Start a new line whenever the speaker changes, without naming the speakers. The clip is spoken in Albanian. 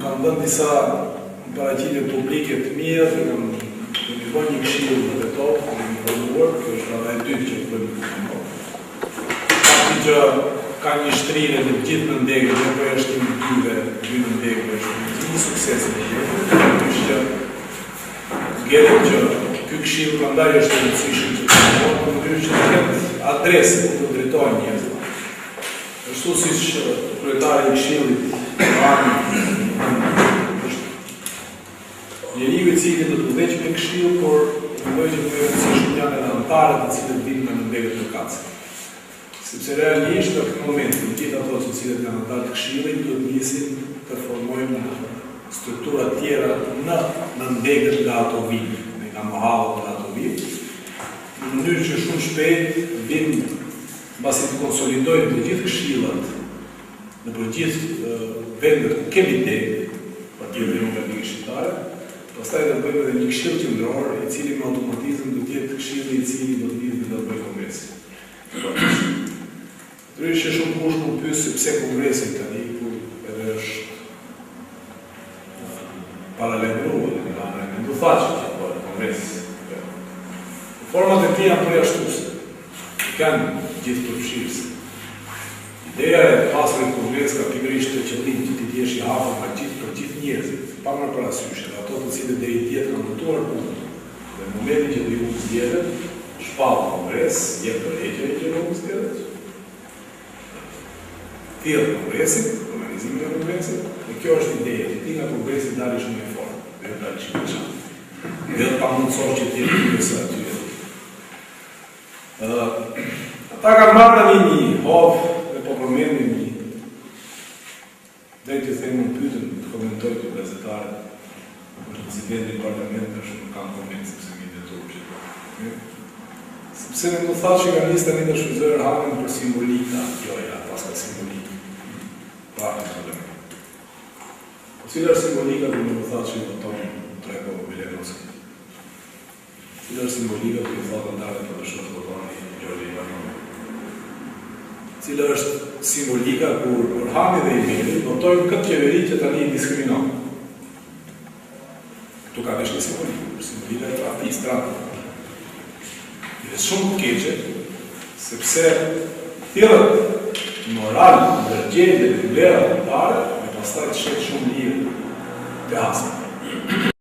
kam dhënë disa paraqitje publike të mira, që kam bërë një këshill në veto, kam informuar, kjo është rada e dytë që bëjmë. Fakti që ka një shtrire në gjithë nëndegët, dhe për është një dy nëndegët, është një sukses në gjithë, është që gjerim që ky këshill prandaj është e rëndësishëm që të bëhet në mënyrë që të ketë adresë ku të drejtohen njerëzit. Ashtu siç kryetari i këshillit njeriu i cili do të udhëheqë me këshill, por mendoj që më e rëndësishme janë edhe anëtarët të cilët vinë në nëndegët lokace. Sepse realisht në këtë moment, të gjithë ato që cilët janë anëtarë të këshillit, duhet nisim të formojmë struktura tjera në nëndegët nga ato vinë, nga mahallat nga ato vinë, në mënyrë që shumë shpejt vinë mbasi të konsolidojnë të gjithë këshillat në për gjithë vendet ku kemi degë, partitë demokratike shqiptare, pastaj do bëjmë edhe një këshill qendror, i cili me automatizëm do të jetë këshilli i cili do të vijë dhe do të bëjë kongresi. Ndryshe që shumë kush më pyes se pse kongresi tani, ku edhe është paralajmëruar, ne do thashë që bëhet kongres. Format e tij janë përjashtuese. Kanë gjithë përfshirëse. Ideja e pasur kongres ka pikërisht të qëllim që ti jesh i hapur për gjithë njerëzit, pa marrë parasysh ato të cilët deri tjetër kanë votuar punë. Dhe në momentin që do ju zgjedhet, shpall kongres, jep përgjegjje që do të zgjedhet. Thirr kongresin, organizimin e kongresit, dhe kjo është ideja, që ti nga kongresi dalish më i fortë, dhe dalish më i çantë. Dhe pa mundësosh që ti jesh kryesor aty. Ata kanë marrë tani një hovë dhe po përmendin një. Dhe të them në pyetën të komentoj të gazetarët, presidenti i parlamentit është nuk kanë koment sepse mi detyruar që. Sepse ne do thashë që kanë nisë tani të shfrytëzojnë Hanën për simbolika, joja, paska simbolika. Pa në parlament. Po cila është simbolika dhe më thashë që votojnë Treko Bilenovski. Cila është simbolika për i thotë ndarët për të shohë votojnë Gjorgji Ivanov. Cila është simbolika kur Orhani dhe Imeli votojnë këtë qeveri që tani i diskriminojnë. Tu ka vesh një simbolika e partisë, tratë. Dhe shumë të keqe, sepse thirrët moral, ndërgjegje dhe vlera kombëtare, me pastaj të shetë shumë lirë të hasme.